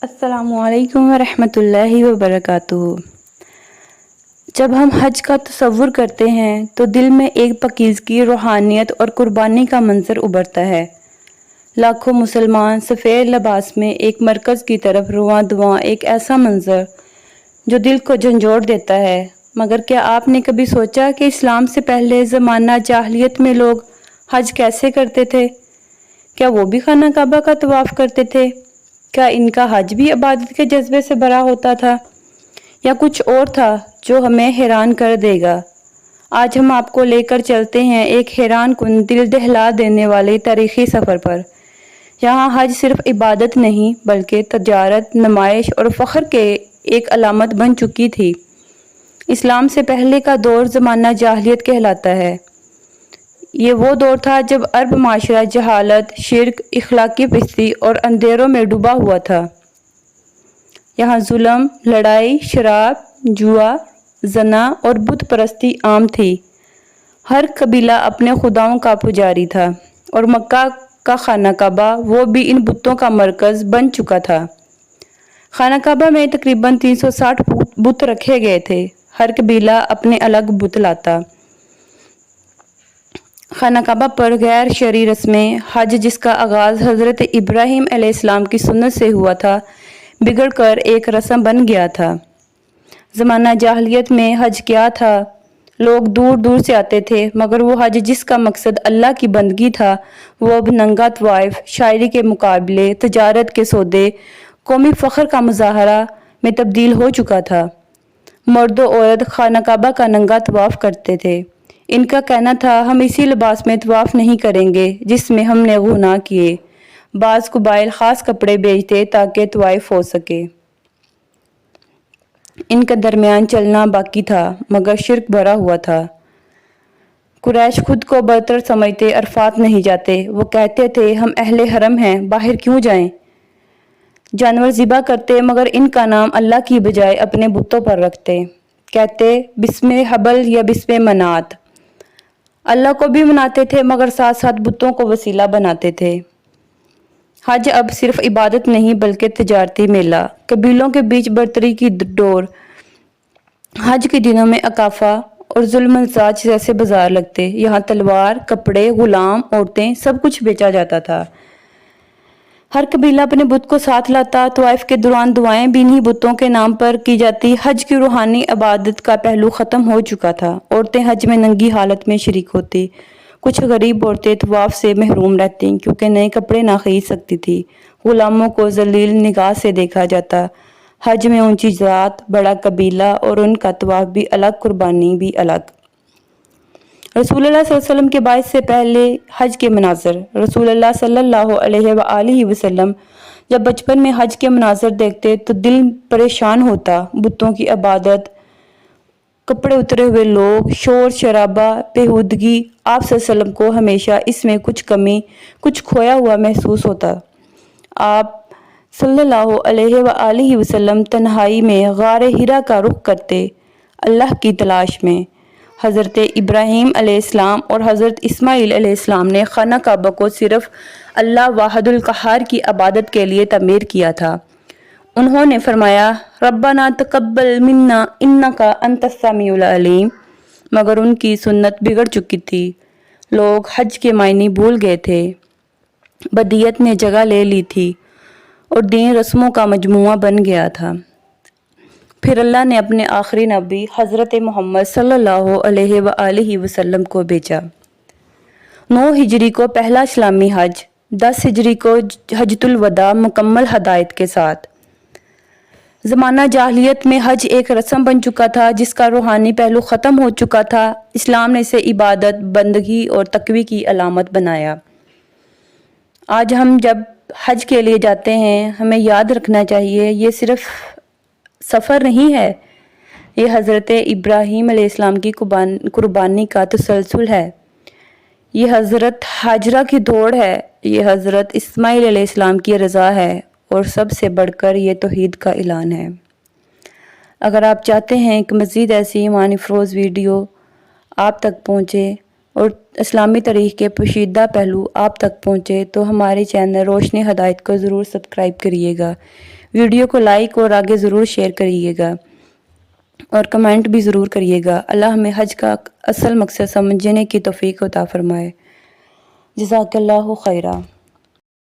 السلام علیکم ورحمۃ اللہ وبرکاتہ۔ جب ہم حج کا تصور کرتے ہیں تو دل میں ایک پاکیزگی، روحانیت اور قربانی کا منظر ابھرتا ہے۔ لاکھوں مسلمان سفید لباس میں ایک مرکز کی طرف رواں دواں، ایک ایسا منظر جو دل کو جھنجھوڑ دیتا ہے۔ مگر کیا آپ نے کبھی سوچا کہ اسلام سے پہلے زمانہ جاہلیت میں لوگ حج کیسے کرتے تھے؟ کیا وہ بھی خانہ کعبہ کا طواف کرتے تھے؟ کیا ان کا حج بھی عبادت کے جذبے سے بھرا ہوتا تھا یا کچھ اور تھا جو ہمیں حیران کر دے گا؟ آج ہم آپ کو لے کر چلتے ہیں ایک حیران کن، دل دہلا دینے والے تاریخی سفر پر۔ یہاں حج صرف عبادت نہیں بلکہ تجارت، نمائش اور فخر کے ایک علامت بن چکی تھی۔ اسلام سے پہلے کا دور زمانہ جاہلیت کہلاتا ہے۔ یہ وہ دور تھا جب عرب معاشرہ جہالت، شرک، اخلاقی پستی اور اندھیروں میں ڈوبا ہوا تھا۔ یہاں ظلم، لڑائی، شراب، جوا، زنا اور بت پرستی عام تھی۔ ہر قبیلہ اپنے خداؤں کا پجاری تھا اور مکہ کا خانہ کعبہ، وہ بھی ان بتوں کا مرکز بن چکا تھا۔ خانہ کعبہ میں تقریباً 360 بت رکھے گئے تھے۔ ہر قبیلہ اپنے الگ بت لاتا۔ خانہ کعبہ پر غیر شرعی رسمیں، حج جس کا آغاز حضرت ابراہیم علیہ السلام کی سنت سے ہوا تھا، بگڑ کر ایک رسم بن گیا تھا۔ زمانہ جاہلیت میں حج کیا تھا؟ لوگ دور دور سے آتے تھے، مگر وہ حج جس کا مقصد اللہ کی بندگی تھا، وہ اب ننگا طواف، شاعری کے مقابلے، تجارت کے سودے، قومی فخر کا مظاہرہ میں تبدیل ہو چکا تھا۔ مرد و عورت خانہ کعبہ کا ننگا طواف کرتے تھے۔ ان کا کہنا تھا، ہم اسی لباس میں طواف نہیں کریں گے جس میں ہم نے گناہ کیے۔ بعض قبائل خاص کپڑے بیچتے تاکہ طواف ہو سکے۔ ان کے درمیان چلنا باقی تھا مگر شرک بھرا ہوا تھا۔ قریش خود کو برتر سمجھتے عرفات نہیں جاتے۔ وہ کہتے تھے، ہم اہل حرم ہیں، باہر کیوں جائیں؟ جانور ذبح کرتے مگر ان کا نام اللہ کی بجائے اپنے بتوں پر رکھتے۔ کہتے بسم حبل یا بسم منات۔ اللہ کو بھی مناتے تھے مگر ساتھ ساتھ بتوں کو وسیلہ بناتے تھے۔ حج اب صرف عبادت نہیں بلکہ تجارتی میلہ، قبیلوں کے بیچ برتری کی ڈور۔ حج کے دنوں میں اکافہ اور ظلم الزاج جیسے بازار لگتے۔ یہاں تلوار، کپڑے، غلام، عورتیں، سب کچھ بیچا جاتا تھا۔ ہر قبیلہ اپنے بت کو ساتھ لاتا۔ طواف کے دوران دعائیں بھی انہی بتوں کے نام پر کی جاتی۔ حج کی روحانی عبادت کا پہلو ختم ہو چکا تھا۔ عورتیں حج میں ننگی حالت میں شریک ہوتی۔ کچھ غریب عورتیں طواف سے محروم رہتی کیونکہ نئے کپڑے نہ خرید سکتی تھی۔ غلاموں کو ذلیل نگاہ سے دیکھا جاتا۔ حج میں اونچی ذات، بڑا قبیلہ اور ان کا طواف بھی الگ، قربانی بھی الگ۔ رسول اللہ صلی اللہ علیہ وسلم کے بعث سے پہلے حج کے مناظر۔ رسول اللہ صلی اللہ علیہ وآلہ وسلم جب بچپن میں حج کے مناظر دیکھتے تو دل پریشان ہوتا۔ بتوں کی عبادت، کپڑے اترے ہوئے لوگ، شور شرابہ، بیہودگی۔ آپ صلی اللہ علیہ وسلم کو ہمیشہ اس میں کچھ کمی، کچھ کھویا ہوا محسوس ہوتا۔ آپ صلی اللہ علیہ وآلہ وسلم تنہائی میں غار حرا کا رخ کرتے، اللہ کی تلاش میں۔ حضرت ابراہیم علیہ السلام اور حضرت اسماعیل علیہ السلام نے خانہ کعبہ کو صرف اللہ واحد القہار کی عبادت کے لیے تعمیر کیا تھا۔ انہوں نے فرمایا، ربنا تقبل منا انک انت السمیع العلیم، مگر ان کی سنت بگڑ چکی تھی۔ لوگ حج کے معنی بھول گئے تھے۔ بدیت نے جگہ لے لی تھی اور دین رسموں کا مجموعہ بن گیا تھا۔ پھر اللہ نے اپنے آخری نبی حضرت محمد صلی اللہ علیہ وآلہ وسلم کو بھیجا۔ 9 ہجری کو پہلا اسلامی حج، 10 ہجری کو حجۃ الوداع مکمل ہدایت کے ساتھ۔ زمانہ جاہلیت میں حج ایک رسم بن چکا تھا جس کا روحانی پہلو ختم ہو چکا تھا۔ اسلام نے اسے عبادت، بندگی اور تقوی کی علامت بنایا۔ آج ہم جب حج کے لیے جاتے ہیں، ہمیں یاد رکھنا چاہیے، یہ صرف سفر نہیں ہے، یہ حضرت ابراہیم علیہ السلام کی قربانی کا تسلسل ہے۔ یہ حضرت ہاجرہ کی دوڑ ہے، یہ حضرت اسماعیل علیہ السلام کی رضا ہے، اور سب سے بڑھ کر یہ توحید کا اعلان ہے۔ اگر آپ چاہتے ہیں کہ مزید ایسی ایمان افروز ویڈیو آپ تک پہنچے اور اسلامی تاریخ کے پوشیدہ پہلو آپ تک پہنچے تو ہمارے چینل روشنی ہدایت کو ضرور سبسکرائب کریے گا۔ ویڈیو کو لائک اور آگے ضرور شیئر کریے گا اور کمنٹ بھی ضرور کریے گا۔ اللہ ہمیں حج کا اصل مقصد سمجھنے کی توفیق عطا فرمائے۔ جزاک اللہ خیرہ۔